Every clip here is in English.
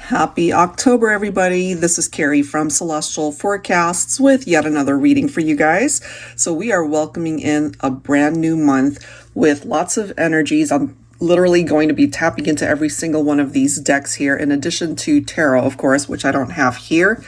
Happy October, everybody. This is Carrie from Celestial Forecasts with yet another reading for you guys. So we are welcoming in a brand new month with lots of energies. I'm literally going to be tapping into every single one of these decks here, in addition to tarot, of course, which I don't have here.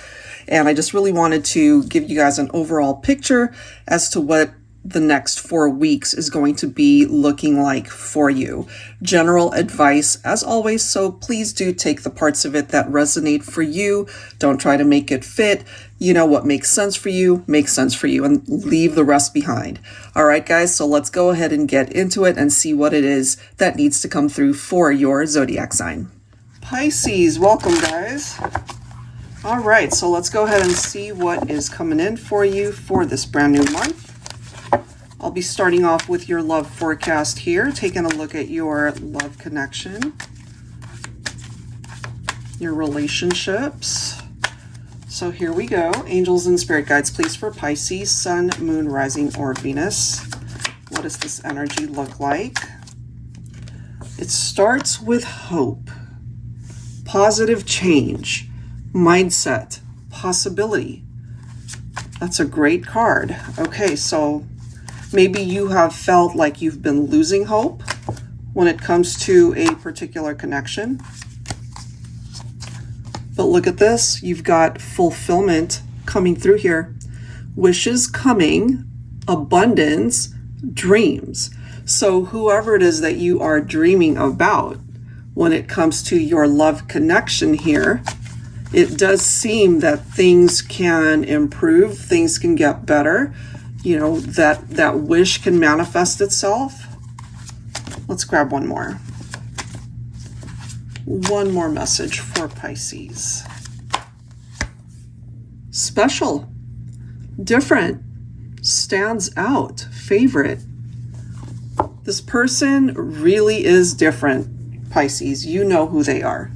And I just really wanted to give you guys an overall picture as to what the next 4 weeks is going to be looking like for you. General advice as always, so please do take the parts of it that resonate for you. Don't try to make it fit. You know, what makes sense for you makes sense for you, and leave the rest behind. All right, guys, so let's go ahead and get into it and see what it is that needs to come through for your zodiac sign. Pisces, welcome, guys. All right, so let's go ahead and see what is coming in for you for this brand new month. I'll be starting off with your love forecast here, taking a look at your love connection, your relationships. So here we go. Angels and spirit guides, please, for Pisces, Sun, Moon, Rising, or Venus. What does this energy look like? It starts with hope, positive change, mindset, possibility. That's a great card. Okay, so maybe you have felt like you've been losing hope when it comes to a particular connection. But look at this. You've got fulfillment coming through here. Wishes coming, abundance, dreams. So whoever it is that you are dreaming about when it comes to your love connection here, it does seem that things can improve, things can get better. You know, that wish can manifest itself. Let's grab one more. One more message for Pisces. Special, different, stands out, favorite. This person really is different, Pisces. You know who they are.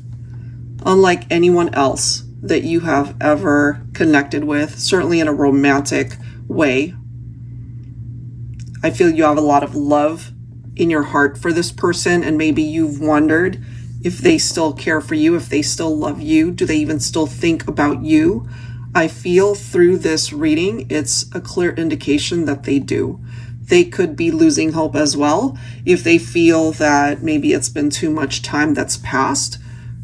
Unlike anyone else that you have ever connected with, certainly in a romantic way. I feel you have a lot of love in your heart for this person, and maybe you've wondered if they still care for you, if they still love you. Do they even still think about you? I feel through this reading, it's a clear indication that they do. They could be losing hope as well if they feel that maybe it's been too much time that's passed.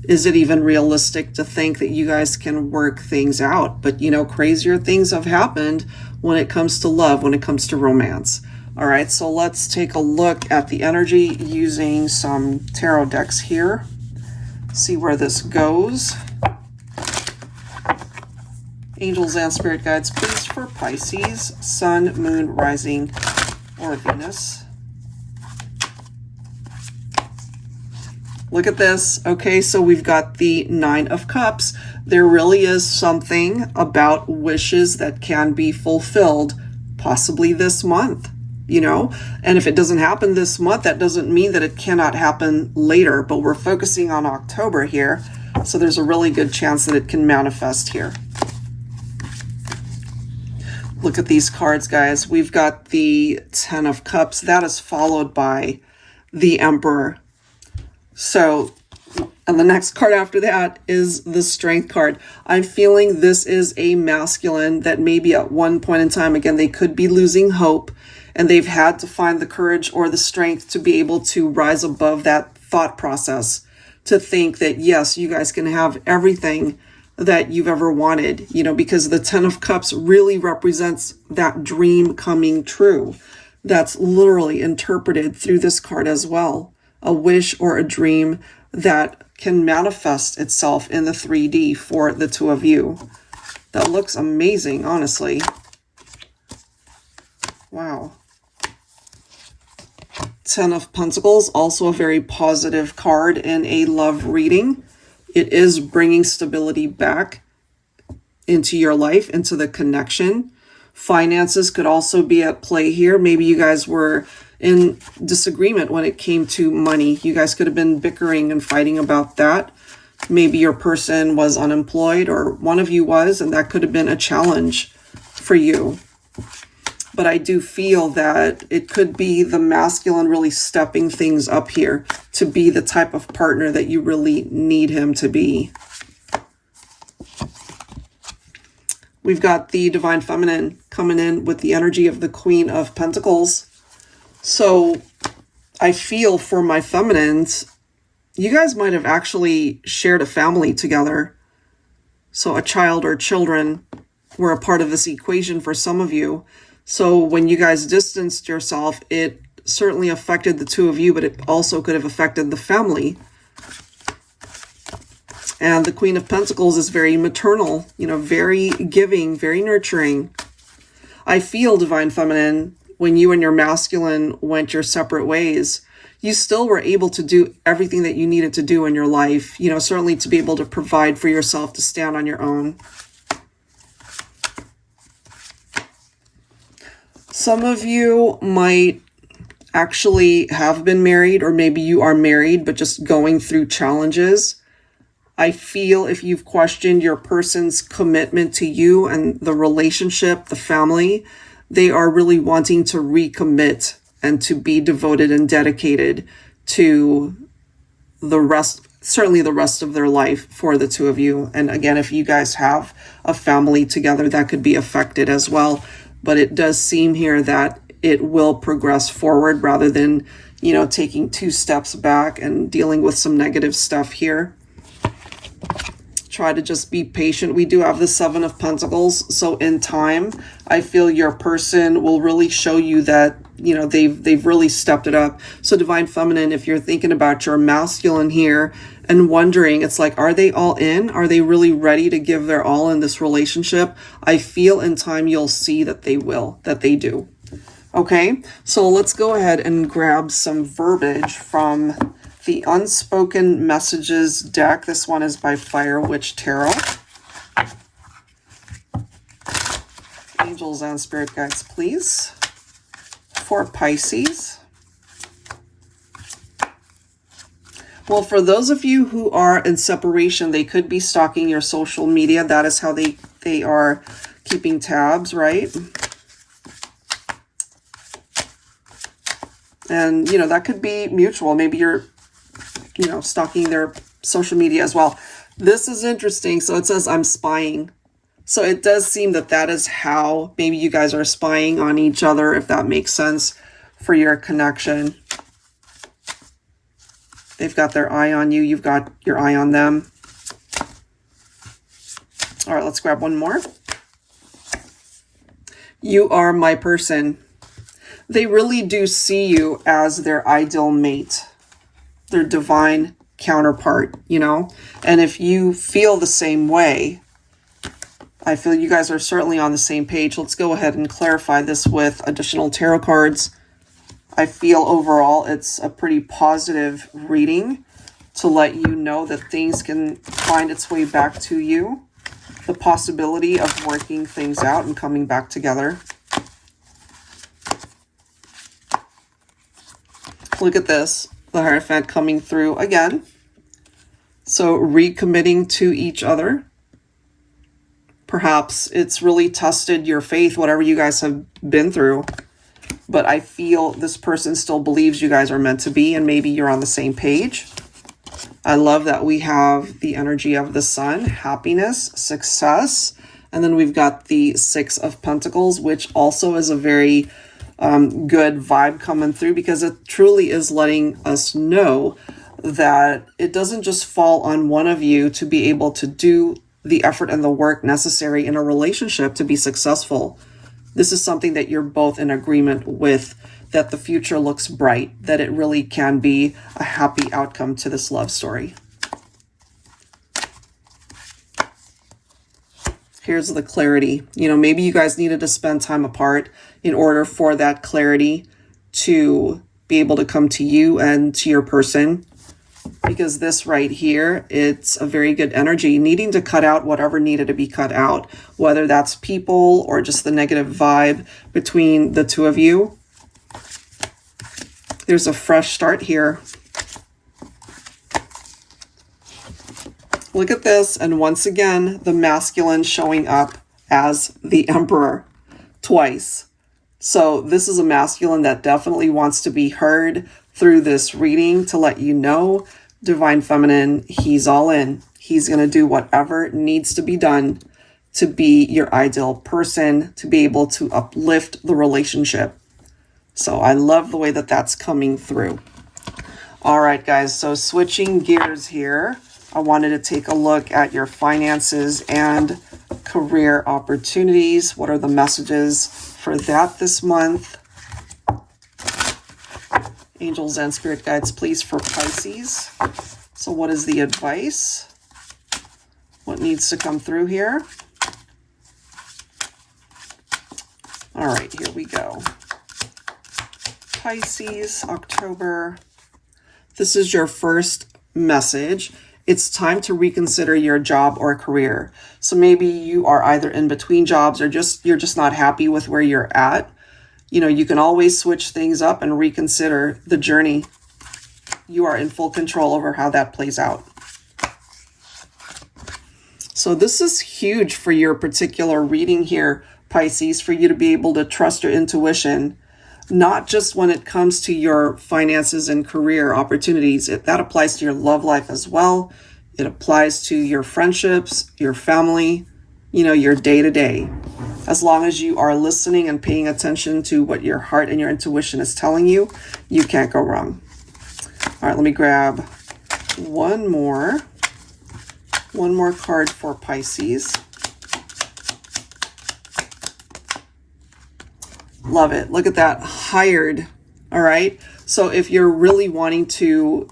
Is it even realistic to think that you guys can work things out? But, you know, crazier things have happened when it comes to love, when it comes to romance. All right, so let's take a look at the energy using some tarot decks here. See where this goes. Angels and spirit guides, please, for Pisces, Sun, Moon, Rising, or Venus. Look at this. Okay, so we've got the Nine of Cups. There really is something about wishes that can be fulfilled, possibly this month. You know, and if it doesn't happen this month, that doesn't mean that it cannot happen later, but we're focusing on October here, so there's a really good chance that it can manifest here. Look at these cards, guys. We've got the Ten of Cups. That is followed by the Emperor. So, and the next card after that is the Strength card. I'm feeling this is a masculine that maybe at one point in time, again, they could be losing hope, and they've had to find the courage or the strength to be able to rise above that thought process, to think that, yes, you guys can have everything that you've ever wanted, you know, because the Ten of Cups really represents that dream coming true. That's literally interpreted through this card as well. A wish or a dream that can manifest itself in the 3D for the two of you. That looks amazing, honestly. Wow. Ten of Pentacles, also a very positive card in a love reading. It is bringing stability back into your life, into the connection. Finances could also be at play here. Maybe you guys were in disagreement when it came to money. You guys could have been bickering and fighting about that. Maybe your person was unemployed, or one of you was, and that could have been a challenge for you. But I do feel that it could be the masculine really stepping things up here to be the type of partner that you really need him to be. We've got the Divine Feminine coming in with the energy of the Queen of Pentacles. So I feel for my feminines, you guys might have actually shared a family together. So a child or children were a part of this equation for some of you. So when you guys distanced yourself, it certainly affected the two of you, but it also could have affected the family. And the Queen of Pentacles is very maternal, you know, very giving, very nurturing. I feel, Divine Feminine, when you and your masculine went your separate ways, you still were able to do everything that you needed to do in your life, you know, certainly to be able to provide for yourself, to stand on your own. Some of you might actually have been married, or maybe you are married, but just going through challenges. I feel if you've questioned your person's commitment to you and the relationship, the family, they are really wanting to recommit and to be devoted and dedicated to the rest, certainly the rest of their life for the two of you. And again, if you guys have a family together, that could be affected as well. But it does seem here that it will progress forward rather than, you know, taking 2 steps back and dealing with some negative stuff here. Try to just be patient. We do have the 7 of Pentacles. So in time, I feel your person will really show you that, you know, they've really stepped it up. So Divine Feminine, if you're thinking about your masculine here and wondering, it's like, are they all in? Are they really ready to give their all in this relationship? I feel in time you'll see that they will, that they do. Okay, so let's go ahead and grab some verbiage from the Unspoken Messages deck. This one is by Fire Witch Tarot. Angels and spirit guides, please. For Pisces. Well, for those of you who are in separation, they could be stalking your social media. That is how they are keeping tabs, right? And, you know, that could be mutual. Maybe you're, you know, stalking their social media as well. This is interesting. So it says, I'm spying. So it does seem that that is how maybe you guys are spying on each other, if that makes sense for your connection. They've got their eye on you. You've got your eye on them. All right, let's grab one more. You are my person. They really do see you as their ideal mate, their divine counterpart, you know? And if you feel the same way, I feel you guys are certainly on the same page. Let's go ahead and clarify this with additional tarot cards. I feel overall it's a pretty positive reading to let you know that things can find its way back to you. The possibility of working things out and coming back together. Look at this, the Hierophant coming through again. So recommitting to each other. Perhaps it's really tested your faith, whatever you guys have been through. But I feel this person still believes you guys are meant to be, and maybe you're on the same page. I love that we have the energy of the Sun, happiness, success. And then we've got the 6 of Pentacles, which also is a very good vibe coming through, because it truly is letting us know that it doesn't just fall on one of you to be able to do the effort and the work necessary in a relationship to be successful. This is something that you're both in agreement with, that the future looks bright, that it really can be a happy outcome to this love story. Here's the clarity. You know, maybe you guys needed to spend time apart in order for that clarity to be able to come to you and to your person. Because this right here, it's a very good energy, needing to cut out whatever needed to be cut out, whether that's people or just the negative vibe between the two of you. There's a fresh start here. Look at this, and once again, the masculine showing up as the Emperor twice. So this is a masculine that definitely wants to be heard through this reading to let you know, Divine Feminine, he's all in. He's going to do whatever needs to be done to be your ideal person, to be able to uplift the relationship. So I love the way that that's coming through. All right, guys, so switching gears here, I wanted to take a look at your finances and career opportunities. What are the messages for that this month? Angels and spirit guides, please, for Pisces. So what is the advice? What needs to come through here? All right, here we go. Pisces, October. This is your first message. It's time to reconsider your job or career. So maybe you are either in between jobs or you're just not happy with where you're at. You can always switch things up and reconsider the journey. You are in full control over how that plays out. So this is huge for your particular reading here, Pisces, for you to be able to trust your intuition, not just when it comes to your finances and career opportunities. That applies to your love life as well. It applies to your friendships, your family, your day-to-day. As long as you are listening and paying attention to what your heart and your intuition is telling you, you can't go wrong. All right, let me grab one more card for Pisces. Love it. Look at that. Hired. All right. So if you're really wanting to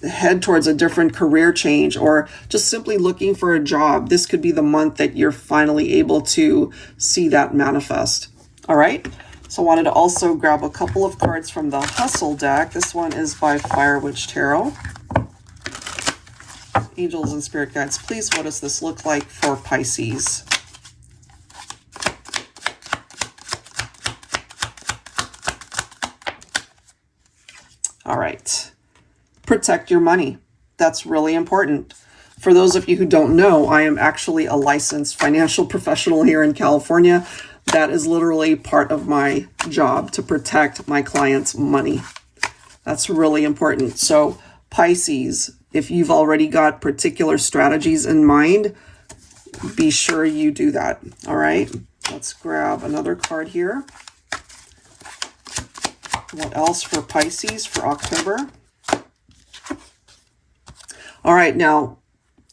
head towards a different career change or just simply looking for a job, this could be the month that you're finally able to see that manifest. All right. So I wanted to also grab a couple of cards from the Hustle deck. This one is by Fire Witch Tarot. Angels and spirit guides, please, what does this look like for Pisces? All right. Protect your money. That's really important. For those of you who don't know, I am actually a licensed financial professional here in California. That is literally part of my job, to protect my clients' money. That's really important. So Pisces, if you've already got particular strategies in mind, be sure you do that. All right. Let's grab another card here. What else for Pisces for October? All right, now,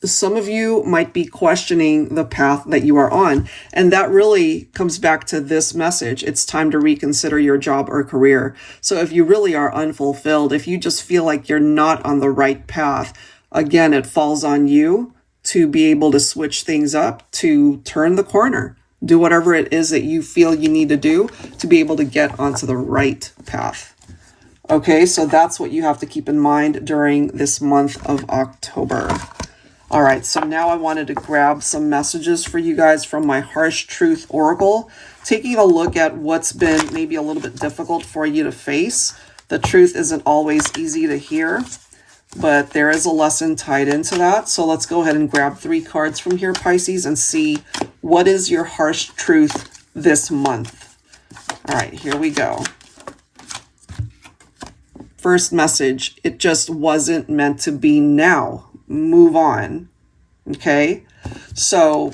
some of you might be questioning the path that you are on, and that really comes back to this message. It's time to reconsider your job or career. So if you really are unfulfilled, if you just feel like you're not on the right path, again, it falls on you to be able to switch things up, to turn the corner. Do whatever it is that you feel you need to do to be able to get onto the right path. Okay, so that's what you have to keep in mind during this month of October. All right, so now I wanted to grab some messages for you guys from my Harsh Truth Oracle, taking a look at what's been maybe a little bit difficult for you to face. The truth isn't always easy to hear, but there is a lesson tied into that. So let's go ahead and grab 3 cards from here, Pisces, and see what is your harsh truth this month. All right, here we go. First message, it just wasn't meant to be now. Move on. Okay? So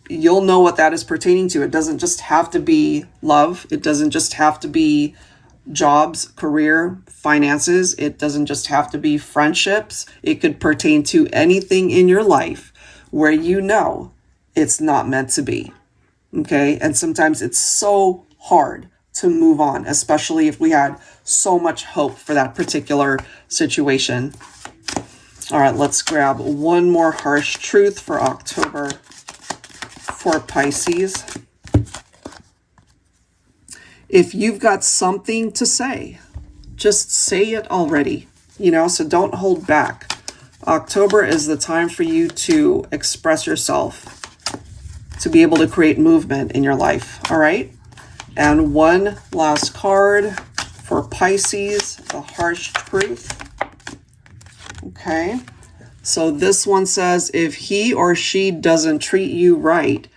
you'll know what that is pertaining to. It doesn't just have to be love. It doesn't just have to be jobs, career, finances. It doesn't just have to be friendships. It could pertain to anything in your life where you know it's not meant to be. Okay? And sometimes it's so hard to move on, especially if we had so much hope for that particular situation. All right, let's grab one more harsh truth for October for Pisces. If you've got something to say, just say it already, so don't hold back. October is the time for you to express yourself, to be able to create movement in your life, all right? And one last card for Pisces, the harsh truth. Okay, so this one says, if he or she doesn't treat you right,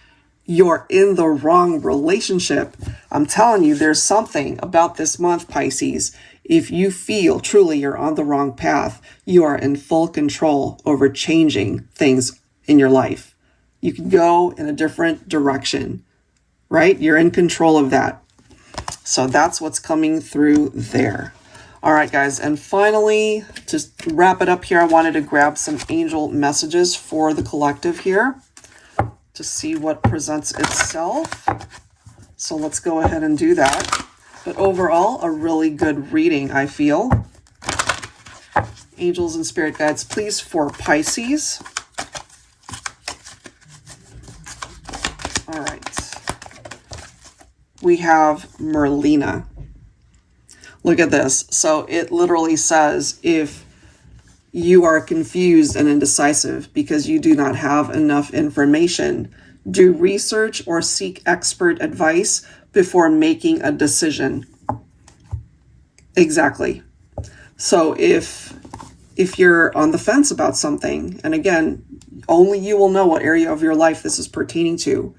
you're in the wrong relationship. I'm telling you, there's something about this month, Pisces. If you feel truly you're on the wrong path, you are in full control over changing things in your life. You can go in a different direction, right? You're in control of that. So that's what's coming through there. All right, guys. And finally, to wrap it up here, I wanted to grab some angel messages for the collective here to see what presents itself. So let's go ahead and do that. But overall, a really good reading, I feel. Angels and spirit guides, please, for Pisces. All right. We have Merlina. Look at this. So it literally says, if you are confused and indecisive because you do not have enough information, do research or seek expert advice before making a decision. Exactly. So if you're on the fence about something, and again, only you will know what area of your life this is pertaining to,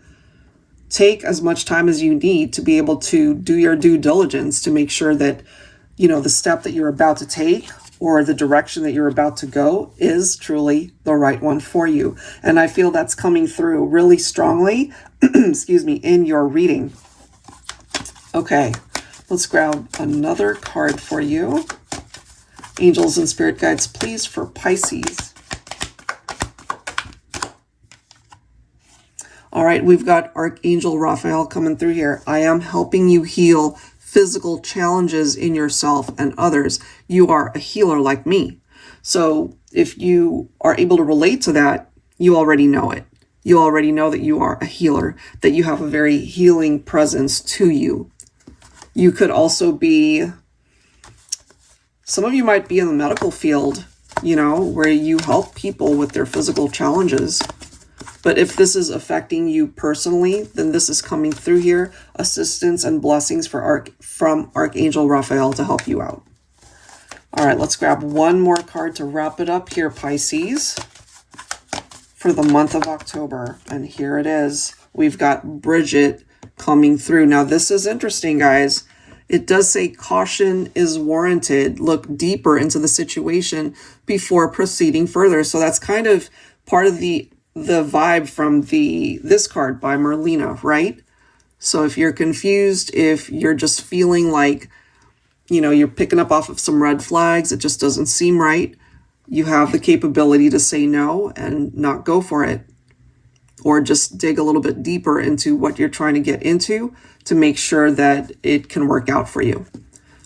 take as much time as you need to be able to do your due diligence to make sure that, you know, the step that you're about to take or the direction that you're about to go is truly the right one for you. And I feel that's coming through really strongly, excuse me, in your reading. Okay, let's grab another card for you. Angels and spirit guides, please, for Pisces. All right, we've got Archangel Raphael coming through here. I am helping you heal physical challenges in yourself and others. You are a healer like me. So if you are able to relate to that, you already know it. You already know that you are a healer, that you have a very healing presence to you. You could also be, some of you might be in the medical field, you know, where you help people with their physical challenges. But if this is affecting you personally, then this is coming through here. Assistance and blessings from Archangel Raphael to help you out. All right, let's grab one more card to wrap it up here, Pisces, for the month of October. And here it is. We've got Bridget coming through. Now, this is interesting, guys. It does say caution is warranted. Look deeper into the situation before proceeding further. So that's kind of part of the vibe from this card by Merlina, right? So if you're confused, if you're just feeling like, you know, you're picking up off of some red flags, it just doesn't seem right, you have the capability to say no and not go for it. Or just dig a little bit deeper into what you're trying to get into to make sure that it can work out for you.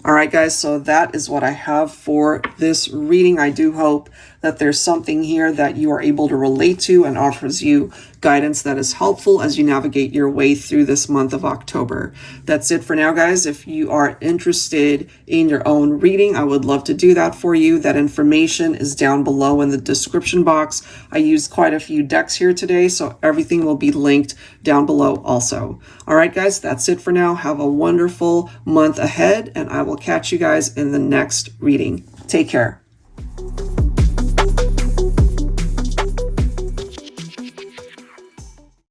All right, guys, so that is what I have for this reading. I do hope that there's something here that you are able to relate to and offers you guidance that is helpful as you navigate your way through this month of October. That's it for now, guys. If you are interested in your own reading, I would love to do that for you. That information is down below in the description box. I used quite a few decks here today, so everything will be linked down below also. All right, guys, that's it for now. Have a wonderful month ahead, and I will catch you guys in the next reading. Take care.